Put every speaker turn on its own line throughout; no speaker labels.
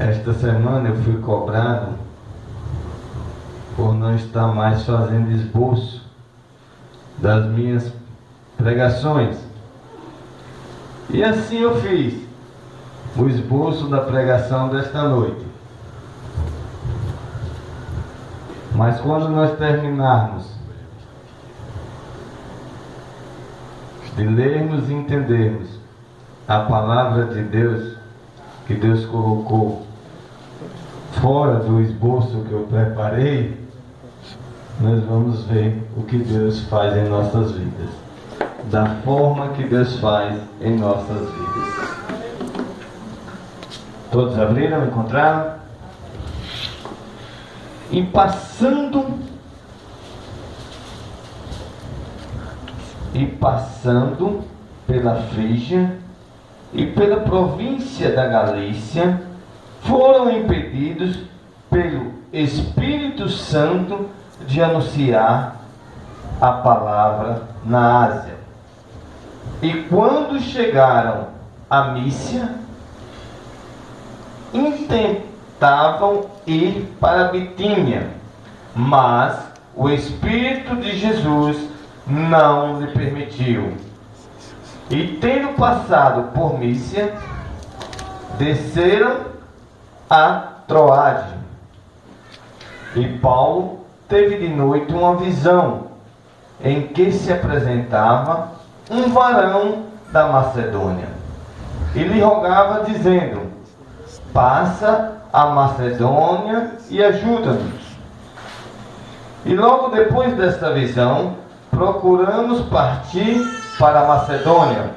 Esta semana eu fui cobrado por não estar mais fazendo esboço das minhas pregações. E assim eu fiz o esboço da pregação desta noite. Mas quando nós terminarmos de lermos e entendermos a palavra de Deus, que Deus colocou fora do esboço que eu preparei, nós vamos ver o que Deus faz em nossas vidas, da forma que Deus faz em nossas vidas. Todos abriram, encontraram? E passando pela Frígia e pela província da Galícia, foram impedidos pelo Espírito Santo de anunciar a palavra na Ásia. E quando chegaram a Mísia, intentavam ir para Bitínia, mas o Espírito de Jesus não lhe permitiu. E tendo passado por Mísia, desceram a Troade. E Paulo teve de noite uma visão, em que se apresentava um varão da Macedônia, e lhe rogava, dizendo: passa a Macedônia e ajuda-nos. E logo depois desta visão, procuramos partir para a Macedônia,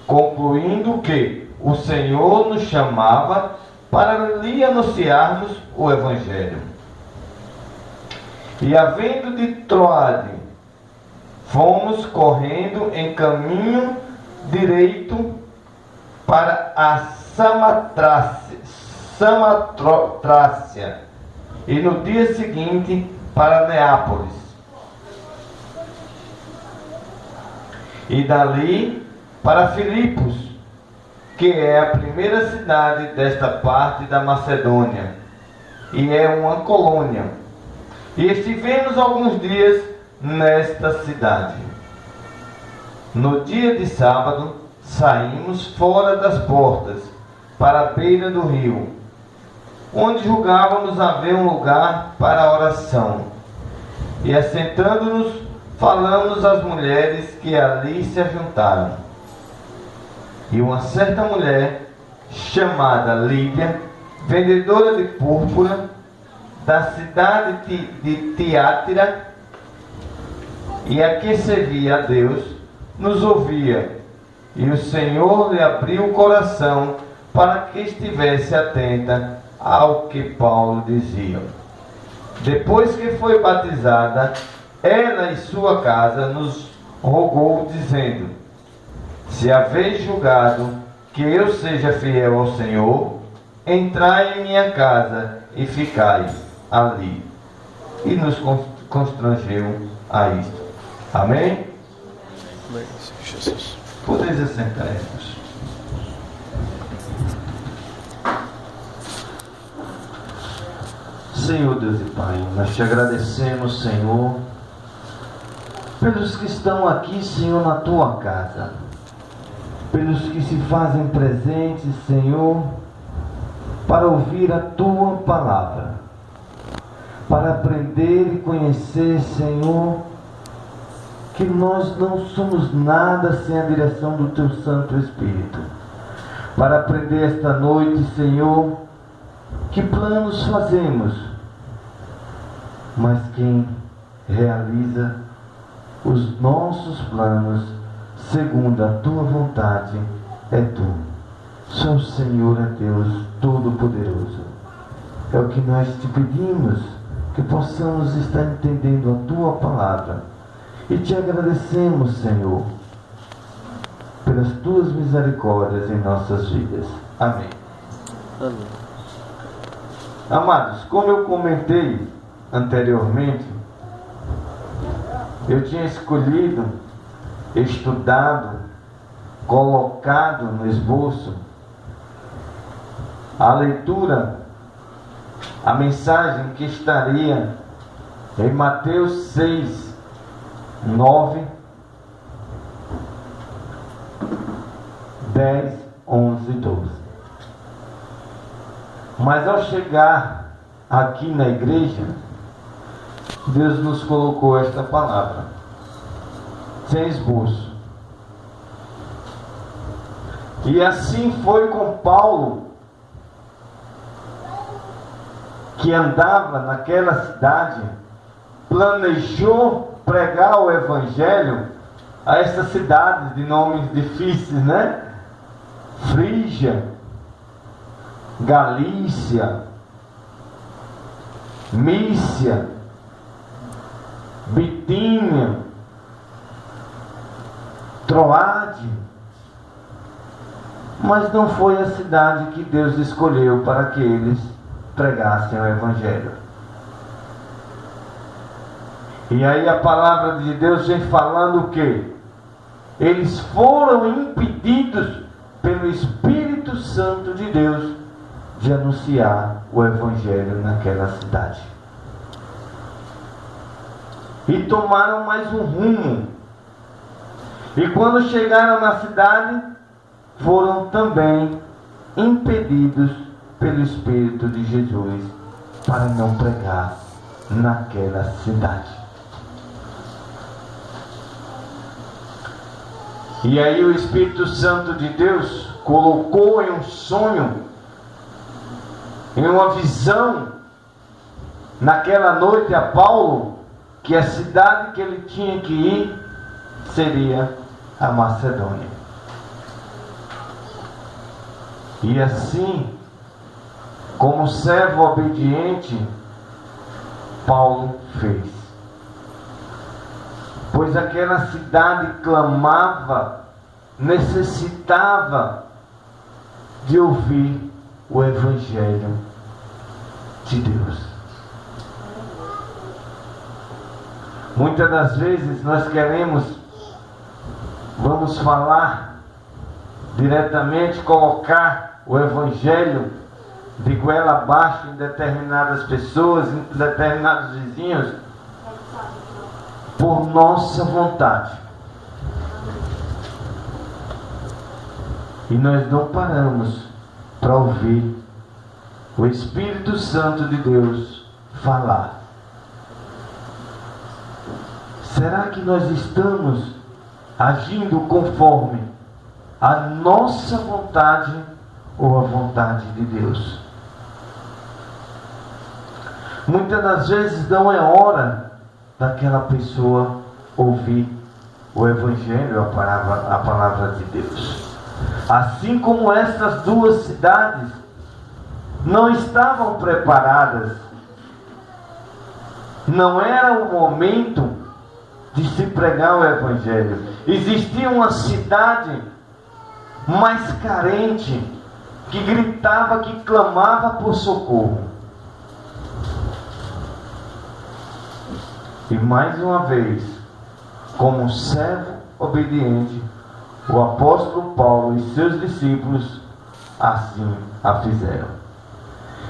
concluindo que o Senhor nos chamava para lhe anunciarmos o Evangelho. E havendo de Troade, fomos correndo em caminho direito para a Samotrácia, e no dia seguinte para Neápolis. E dali para Filipos, que é a primeira cidade desta parte da Macedônia, e é uma colônia. E estivemos alguns dias nesta cidade. No dia de sábado, saímos fora das portas, para a beira do rio, onde julgávamos haver um lugar para a oração. E assentando-nos, falamos às mulheres que ali se ajuntaram. E uma certa mulher, chamada Lídia, vendedora de púrpura, da cidade de Tiátira, e a que servia a Deus, nos ouvia, e o Senhor lhe abriu o coração para que estivesse atenta ao que Paulo dizia. Depois que foi batizada, ela e sua casa nos rogou, dizendo: se haveis julgado que eu seja fiel ao Senhor, entrai em minha casa e ficai ali. E nos constrangeu a isto. Amém?
Amém, Jesus.
Podeis assentar-vos. Senhor Deus e Pai, nós te agradecemos, Senhor, pelos que estão aqui, Senhor, na tua casa, pelos que se fazem presentes, Senhor, para ouvir a tua palavra, para aprender e conhecer, Senhor, que nós não somos nada sem a direção do teu Santo Espírito, para aprender esta noite, Senhor, que planos fazemos, mas quem realiza os nossos planos segundo a tua vontade é tu. Só o Senhor é Deus Todo-Poderoso. É o que nós te pedimos, que possamos estar entendendo a tua palavra. E te agradecemos, Senhor, pelas tuas misericórdias em nossas vidas. Amém.
Amém.
Amados, como eu comentei anteriormente, eu tinha escolhido, estudado, colocado no esboço a leitura, a mensagem que estaria em Mateus 6, 9, 10, 11 e 12. Mas ao chegar aqui na igreja, Deus nos colocou esta palavra, sem esboço. E assim foi com Paulo, que andava naquela cidade, planejou pregar o evangelho a essas cidades de nomes difíceis, né? Frígia, Galícia, Mícia, Bitínia, Troade. Mas não foi a cidade que Deus escolheu para que eles pregassem o evangelho. E aí a palavra de Deus vem falando o quê? Eles foram impedidos pelo Espírito Santo de Deus de anunciar o evangelho naquela cidade. E tomaram mais um rumo. E quando chegaram na cidade, foram também impedidos pelo Espírito de Jesus para não pregar naquela cidade. E aí o Espírito Santo de Deus colocou em um sonho, em uma visão, naquela noite a Paulo, que a cidade que ele tinha que ir seria a Macedônia. E assim, como servo obediente, Paulo fez. Pois aquela cidade clamava, necessitava de ouvir o Evangelho de Deus. Muitas das vezes nós vamos falar diretamente, colocar o Evangelho de goela abaixo em determinadas pessoas, em determinados vizinhos, por nossa vontade. E nós não paramos para ouvir o Espírito Santo de Deus falar. Será que nós estamos agindo conforme a nossa vontade ou a vontade de Deus? Muitas das vezes não é hora daquela pessoa ouvir o Evangelho, a palavra de Deus. Assim como estas duas cidades não estavam preparadas, não era o momento de se pregar o Evangelho. Existia uma cidade mais carente, que gritava, que clamava por socorro. E mais uma vez, como servo obediente, o apóstolo Paulo e seus discípulos assim a fizeram.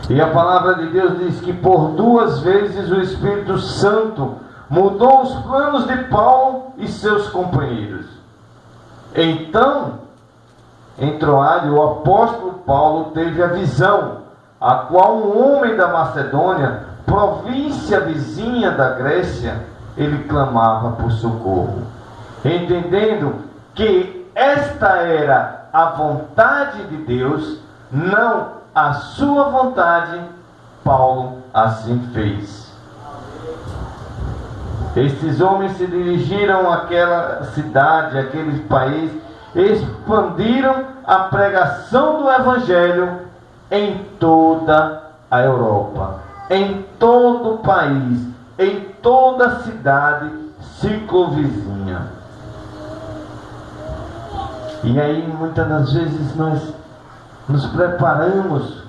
E a palavra de Deus diz que por 2 vezes o Espírito Santo mudou os planos de Paulo e seus companheiros. Então, em Troade, o apóstolo Paulo teve a visão, a qual um homem da Macedônia, província vizinha da Grécia, ele clamava por socorro. Entendendo que esta era a vontade de Deus, não a sua vontade, Paulo assim fez. Estes homens se dirigiram àquela cidade, àquele país, expandiram a pregação do Evangelho em toda a Europa, em todo o país, em toda a cidade circunvizinha. E aí muitas das vezes nós nos preparamos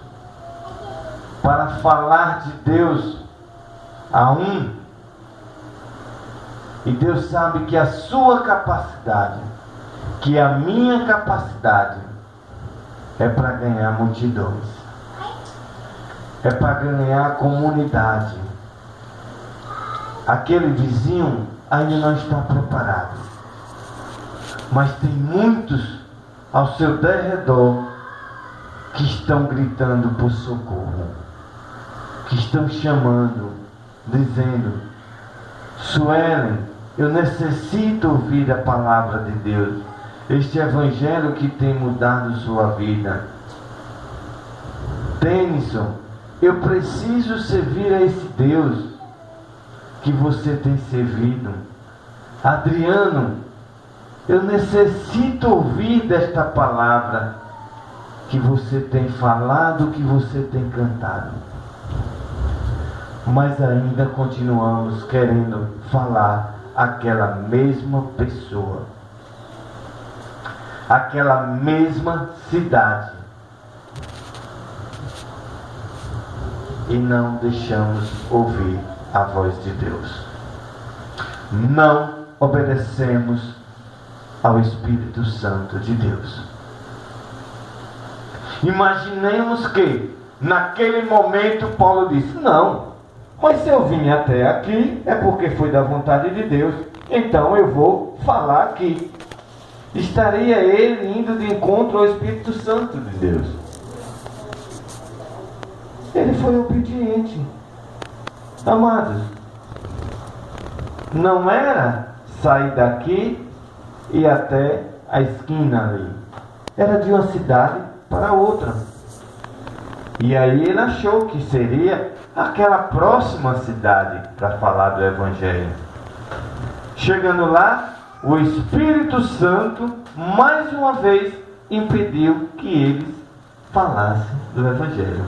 para falar de Deus a um, e Deus sabe que a sua capacidade, que a minha capacidade é para ganhar multidões. é para ganhar a comunidade. Aquele vizinho ainda não está preparado, mas tem muitos ao seu derredor que estão gritando por socorro, que estão chamando, dizendo: Suelen, eu necessito ouvir a palavra de Deus, este evangelho que tem mudado sua vida. Denison, eu preciso servir a esse Deus que você tem servido. Adriano, eu necessito ouvir desta palavra que você tem falado, que você tem cantado. Mas ainda continuamos querendo falar aquela mesma pessoa, aquela mesma cidade, e não deixamos ouvir a voz de Deus. Não obedecemos ao Espírito Santo de Deus. Imaginemos que naquele momento Paulo disse: não, mas se eu vim até aqui é porque foi da vontade de Deus, então eu vou falar aqui. Estaria ele indo de encontro ao Espírito Santo de Deus. Ele foi obediente. Amados, não era sair daqui e ir até a esquina ali. Era de uma cidade para outra. E aí ele achou que seria aquela próxima cidade para falar do Evangelho. Chegando lá, o Espírito Santo mais uma vez impediu que eles falassem do Evangelho.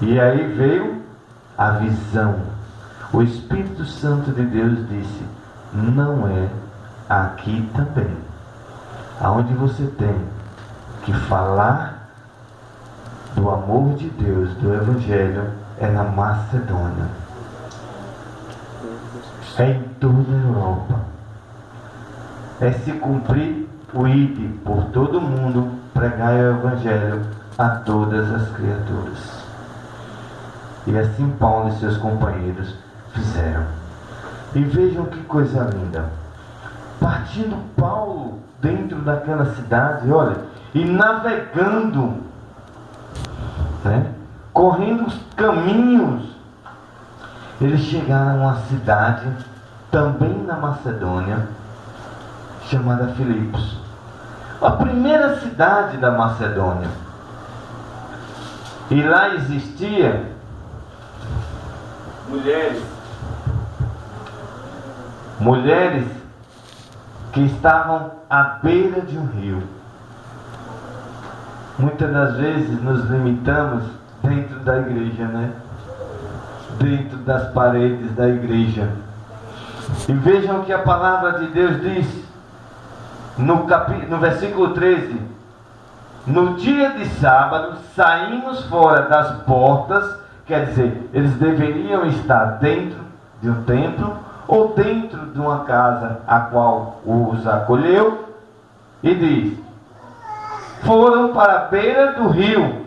E aí veio a visão. O Espírito Santo de Deus disse: não é aqui também. Aonde você tem que falar do amor de Deus, do Evangelho, é na Macedônia. É em toda a Europa. É se cumprir o ide por todo mundo, pregar o Evangelho a todas as criaturas. E assim Paulo e seus companheiros fizeram. E vejam que coisa linda. Partindo Paulo dentro daquela cidade, olha, e navegando, né, correndo os caminhos, eles chegaram a uma cidade, também na Macedônia, chamada Filipos. A primeira cidade da Macedônia. E lá existia mulheres que estavam à beira de um rio. Muitas das vezes nos limitamos dentro da igreja, né? Dentro das paredes da igreja. E vejam o que a palavra de Deus diz no versículo 13: no dia de sábado saímos fora das portas. Quer dizer, eles deveriam estar dentro de um templo ou dentro de uma casa a qual os acolheu, e diz: foram para a beira do rio,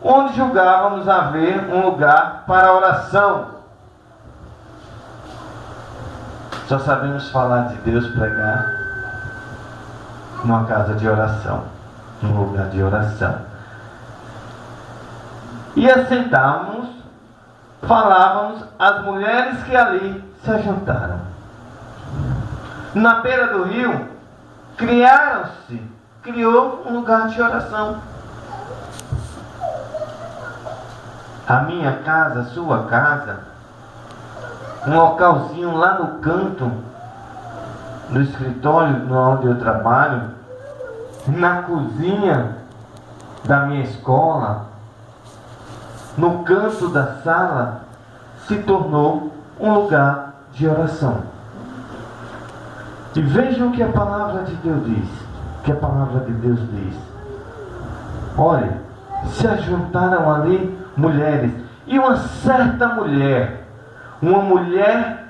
onde julgávamos haver um lugar para oração. Só sabemos falar de Deus, pregar numa casa de oração, num lugar de oração. E assentávamos, falávamos às mulheres que ali se ajuntaram. Na beira do rio, criou um lugar de oração. A minha casa, a sua casa, um localzinho lá no canto do escritório onde eu trabalho, na cozinha da minha escola, no canto da sala, se tornou um lugar de oração. E vejam o que a palavra de Deus diz. Que a palavra de Deus diz. Olha, se ajuntaram ali mulheres. E uma certa mulher, uma mulher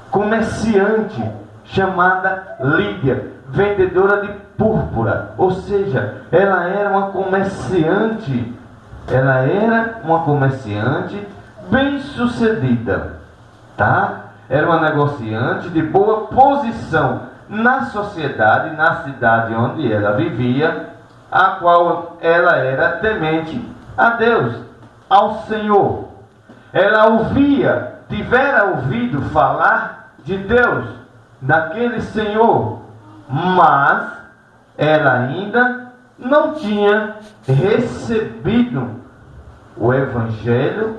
comerciante, chamada Lídia, vendedora de púrpura. Ou seja, ela era uma comerciante Ela era uma comerciante bem-sucedida, tá? Era uma negociante de boa posição na sociedade, na cidade onde ela vivia, a qual ela era temente a Deus, ao Senhor. Ela tivera ouvido falar de Deus, daquele Senhor, mas ela ainda não tinha recebido o Evangelho,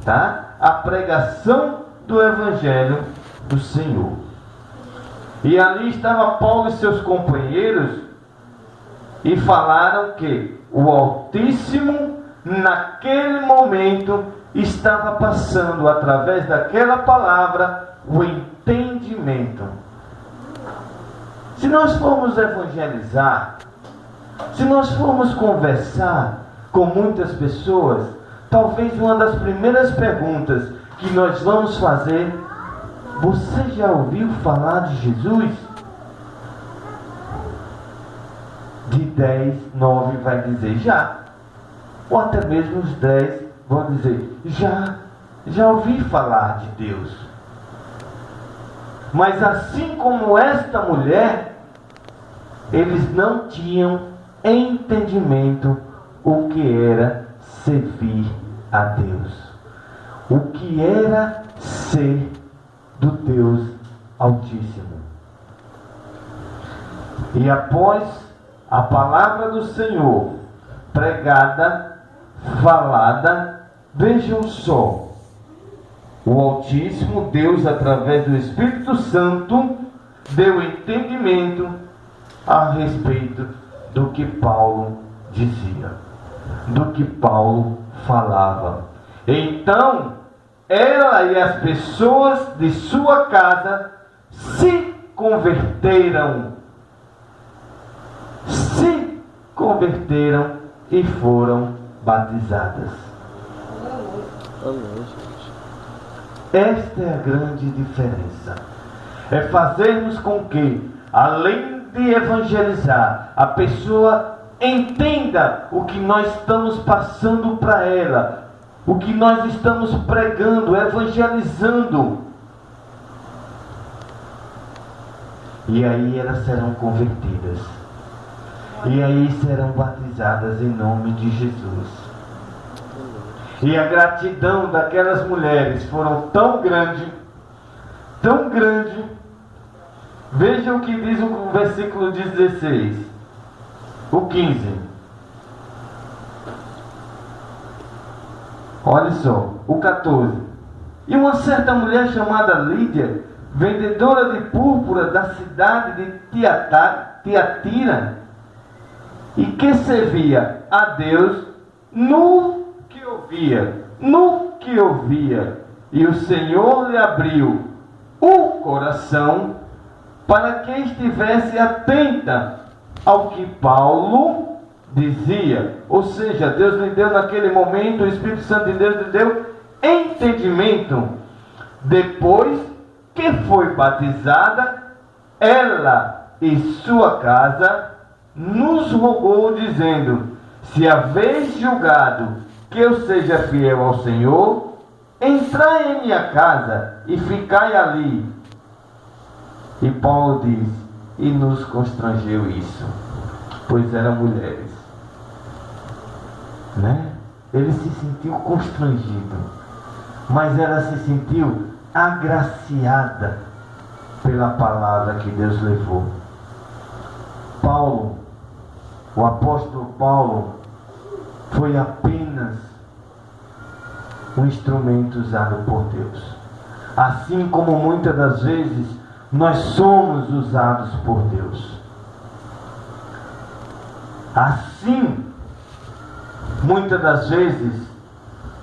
tá? A pregação do Evangelho do Senhor. E ali estava Paulo e seus companheiros e falaram que o Altíssimo, naquele momento, estava passando através daquela palavra o entendimento. Se nós formos evangelizar, se nós formos conversar com muitas pessoas, talvez uma das primeiras perguntas que nós vamos fazer: você já ouviu falar de Jesus? De 10, 9 vai dizer já. Ou até mesmo os 10 vão dizer já ouvi falar de Deus. Mas assim como esta mulher, eles não tinham entendimento o que era servir a Deus, o que era ser do Deus Altíssimo. E após a palavra do Senhor pregada, falada, vejam só, o Altíssimo, Deus, através do Espírito Santo, deu entendimento a respeito do que Paulo dizia, do que Paulo falava. Então, ela e as pessoas de sua casa se converteram e foram batizadas.
Amém.
Esta é a grande diferença. É fazermos com que, além de evangelizar, a pessoa entenda o que nós estamos passando para ela, o que nós estamos pregando, evangelizando. E aí elas serão convertidas. E aí serão batizadas em nome de Jesus. E a gratidão daquelas mulheres foram tão grande, tão grande. Vejam o que diz o versículo 16, o 15. Olha só, o 14. E uma certa mulher chamada Lídia, vendedora de púrpura da cidade de Tiatira, e que servia a Deus no que ouvia, e o Senhor lhe abriu o coração para que estivesse atenta ao que Paulo dizia. Ou seja, Deus lhe deu naquele momento, o Espírito Santo de Deus lhe deu entendimento. Depois que foi batizada, ela e sua casa nos rogou, dizendo: se haveis julgado que eu seja fiel ao Senhor, entrai em minha casa e ficai ali. E Paulo diz: e nos constrangeu isso, pois eram mulheres, né? Ele se sentiu constrangido, mas ela se sentiu agraciada pela palavra que Deus levou. Paulo, o apóstolo Paulo, foi apenas um instrumento usado por Deus. Assim como muitas das vezes nós somos usados por Deus. Assim, muitas das vezes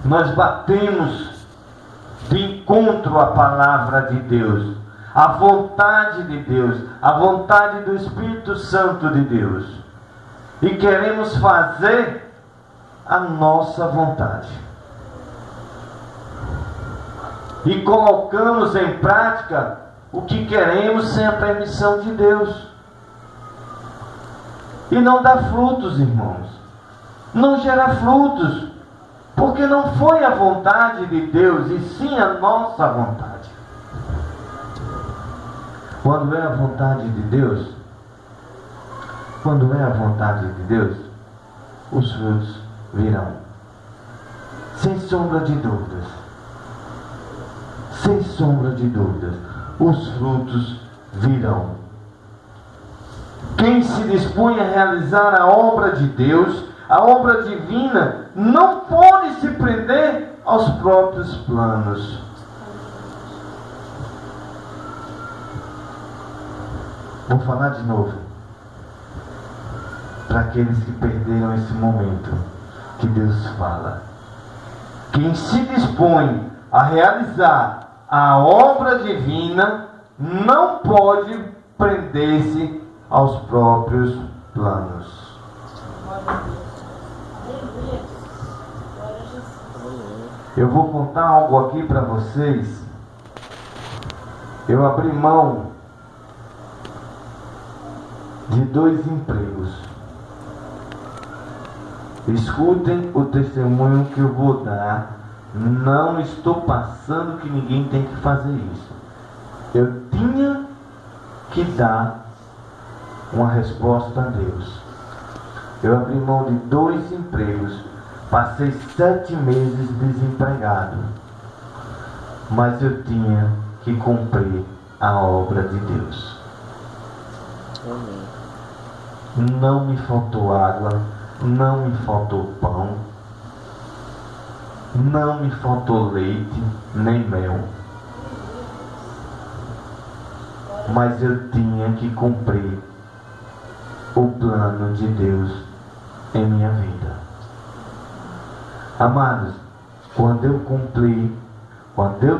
nós batemos de encontro à palavra de Deus, à vontade de Deus, à vontade do Espírito Santo de Deus, e queremos fazer a nossa vontade, e colocamos em prática o que queremos sem a permissão de Deus, e não dá frutos, irmãos, não gera frutos, Porque não foi a vontade de Deus, e sim a nossa vontade. Quando é a vontade de Deus, os frutos virão. Sem sombra de dúvidas. Sem sombra de dúvidas. Os frutos virão. Quem se dispõe a realizar a obra de Deus, a obra divina, não pode se prender aos próprios planos. Vou falar de novo. Para aqueles que perderam esse momento que Deus fala. Quem se dispõe a realizar a obra divina não pode prender-se aos próprios planos. Eu vou contar algo aqui para vocês. Eu abri mão de 2 empregos. Escutem o testemunho que eu vou dar. Não estou passando que ninguém tem que fazer isso. Eu tinha que dar uma resposta a Deus. Eu abri mão de 2 empregos. Passei 7 meses desempregado. Mas eu tinha que cumprir a obra de Deus. Não me faltou água, não me faltou pão, não me faltou leite, nem mel. Mas eu tinha que cumprir o plano de Deus em minha vida. Amados, quando eu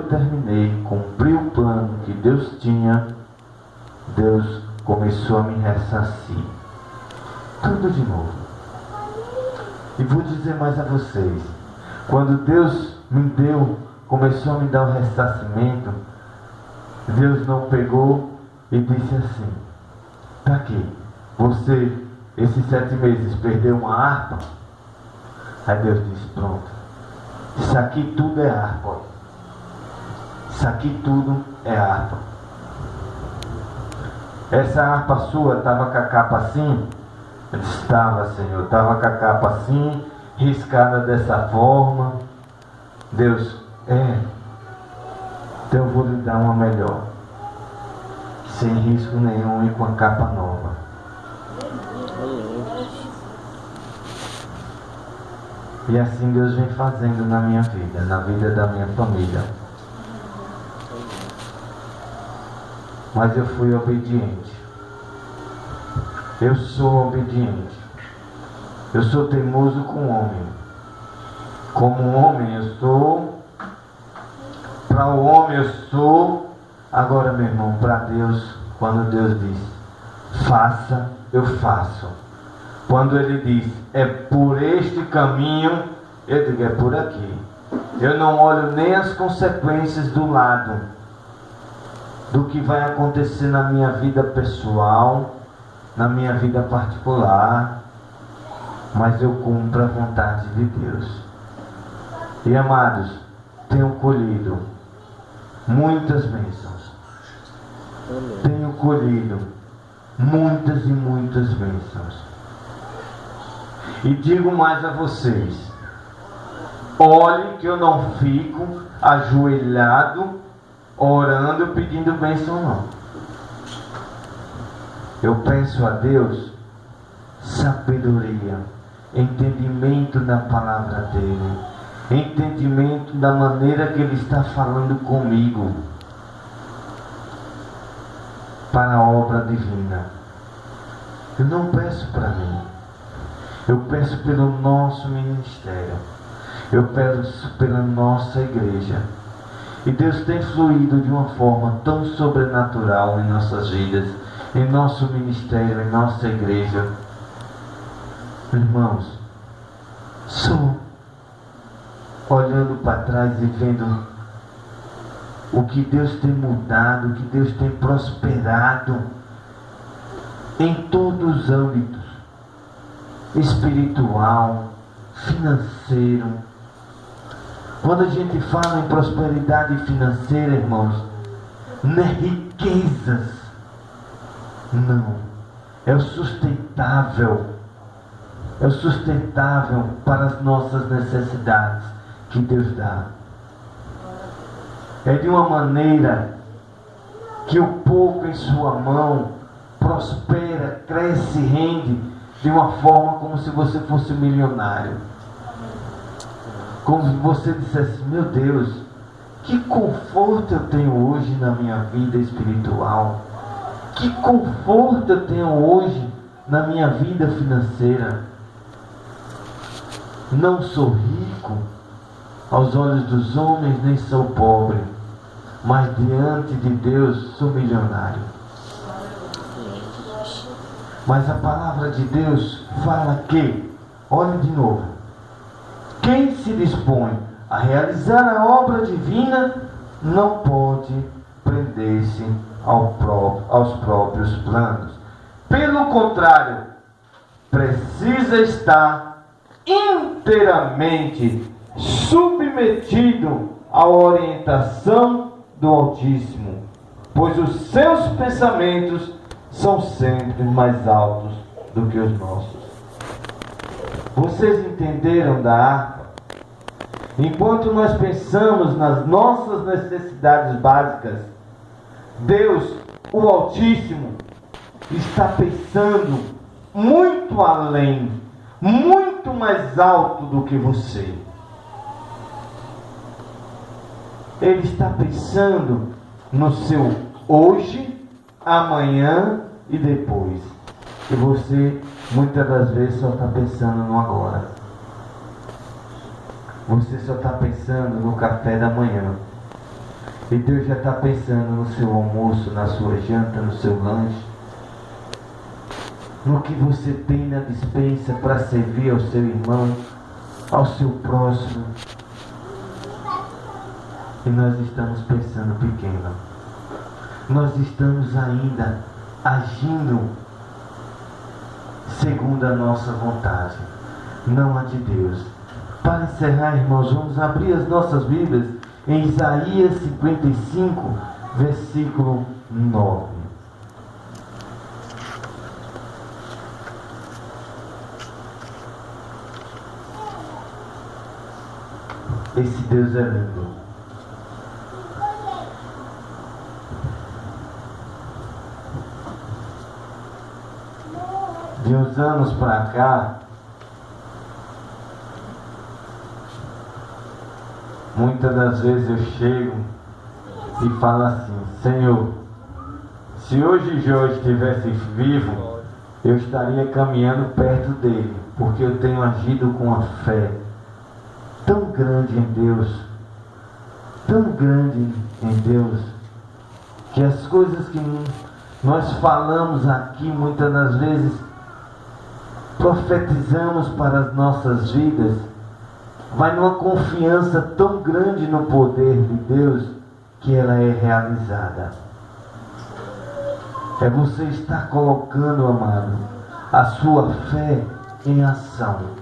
terminei, cumpri o plano que Deus tinha, Deus começou a me ressarcir. Tudo de novo. E vou dizer mais a vocês. Quando Deus começou a me dar o ressarcimento, Deus não pegou e disse assim: tá aqui, você, esses 7 meses, perdeu uma harpa. Aí Deus disse: pronto, isso aqui tudo é harpa. Isso aqui tudo é harpa. Essa harpa sua estava com a capa assim? Eu disse: estava, Senhor, estava com a capa assim, riscada dessa forma. Deus: então eu vou lhe dar uma melhor, sem risco nenhum e com a capa nova. E assim Deus vem fazendo na minha vida, na vida da minha família. Mas eu fui obediente. Eu sou obediente. Eu sou teimoso com o homem. Como homem eu sou. Para o homem eu sou. Agora, meu irmão, para Deus, quando Deus diz faça, eu faço. Quando Ele diz é por este caminho, eu digo é por aqui. Eu não olho nem as consequências do lado, do que vai acontecer na minha vida pessoal, na minha vida particular, mas eu cumpro a vontade de Deus. E amados, tenho colhido muitas bênçãos. Tenho colhido muitas e muitas bênçãos. E digo mais a vocês: olhe que eu não fico ajoelhado, orando, pedindo bênção, não. Eu peço a Deus sabedoria, entendimento da palavra dEle, entendimento da maneira que Ele está falando comigo para a obra divina. Eu não peço para mim, eu peço pelo nosso ministério, eu peço pela nossa igreja. E Deus tem fluído de uma forma tão sobrenatural em nossas vidas, em nosso ministério, em nossa igreja. Irmãos, só olhando para trás e vendo o que Deus tem mudado, o que Deus tem prosperado em todos os âmbitos, espiritual, financeiro, Quando a gente fala em prosperidade financeira, irmãos, não é riquezas, não, é o sustentável, para as nossas necessidades que Deus dá. É de uma maneira que o pouco em sua mão prospera, cresce, rende de uma forma como se você fosse milionário. Como se você dissesse: meu Deus, que conforto eu tenho hoje na minha vida espiritual. Que conforto eu tenho hoje na minha vida financeira. Não sou rico aos olhos dos homens, nem sou pobre, mas diante de Deus sou milionário. Mas a palavra de Deus fala que, olha de novo, quem se dispõe a realizar a obra divina não pode prender-se aos próprios planos. Pelo contrário, precisa estar inteiramente submetido à orientação do Altíssimo, pois os seus pensamentos são sempre mais altos do que os nossos. Vocês entenderam da harpa? Enquanto nós pensamos nas nossas necessidades básicas, Deus, o Altíssimo, está pensando muito além, muito mais alto do que você. Ele está pensando no seu hoje, amanhã e depois. E você muitas das vezes só está pensando no agora. Você só está pensando no café da manhã. E Deus já está pensando no seu almoço, na sua janta, no seu lanche, no que você tem na despensa para servir ao seu irmão, ao seu próximo. E nós estamos pensando pequeno. Nós estamos ainda agindo segundo a nossa vontade, não a de Deus. Para encerrar, irmãos, vamos abrir as nossas Bíblias em Isaías 55, versículo 9. Esse Deus é lindo. De uns anos para cá, muitas das vezes eu chego e falo assim: Senhor, se hoje Jó estivesse vivo, eu estaria caminhando perto dele, porque eu tenho agido com a fé tão grande em Deus, que as coisas que nós falamos aqui, muitas das vezes profetizamos para as nossas vidas, vai numa confiança tão grande no poder de Deus, que ela é realizada. É você estar colocando, amado, a sua fé em ação.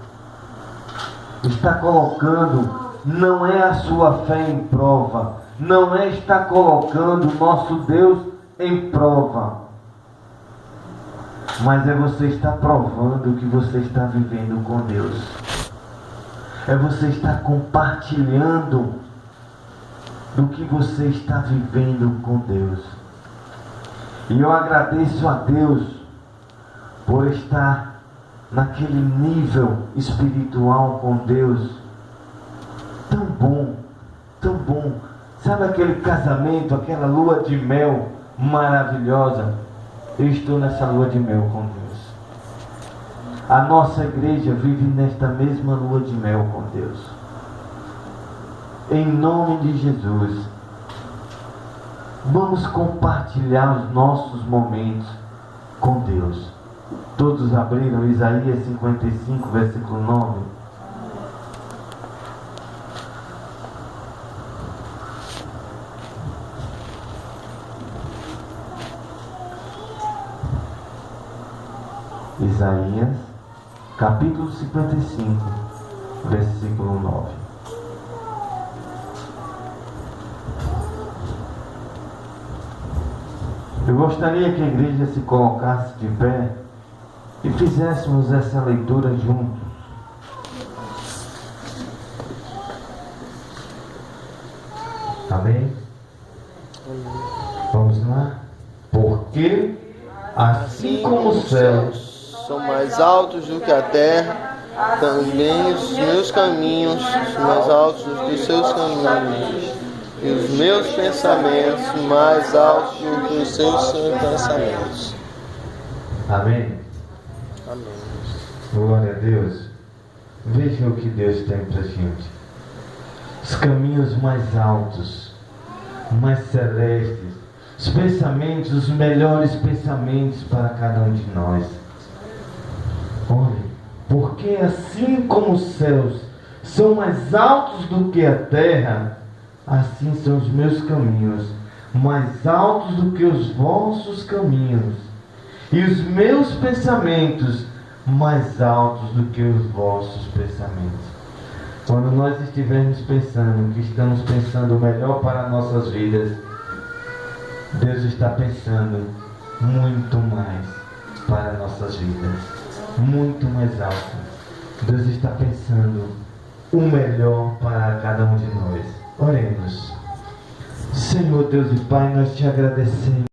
Está colocando, não é a sua fé em prova, não é estar colocando o nosso Deus em prova, mas é você estar provando que você está vivendo com Deus. É você estar compartilhando do que você está vivendo com Deus. E eu agradeço a Deus por estar naquele nível espiritual com Deus tão bom, tão bom. Sabe aquele casamento, aquela lua de mel maravilhosa? Eu estou nessa lua de mel com Deus. A nossa igreja vive nesta mesma lua de mel com Deus. Em nome de Jesus, vamos compartilhar os nossos momentos com Deus. Todos abriram Isaías 55, versículo 9. Isaías, capítulo 55, versículo 9. Eu gostaria que a igreja se colocasse de pé e fizéssemos essa leitura juntos. Amém? Vamos lá? Porque assim como os céus
são mais altos do que a terra, também os meus caminhos são mais altos do que os seus caminhos, e os meus pensamentos mais altos do que os seus pensamentos.
Amém?
Amém.
Glória a Deus. Veja o que Deus tem pra gente. Os caminhos mais altos, mais celestes, os pensamentos, os melhores pensamentos para cada um de nós. Olhe, porque assim como os céus são mais altos do que a terra, assim são os meus caminhos, mais altos do que os vossos caminhos, e os meus pensamentos mais altos do que os vossos pensamentos. Quando nós estivermos pensando que estamos pensando o melhor para nossas vidas, Deus está pensando muito mais para nossas vidas, muito mais alto. Deus está pensando o melhor para cada um de nós. Oremos. Senhor Deus e Pai, nós te agradecemos.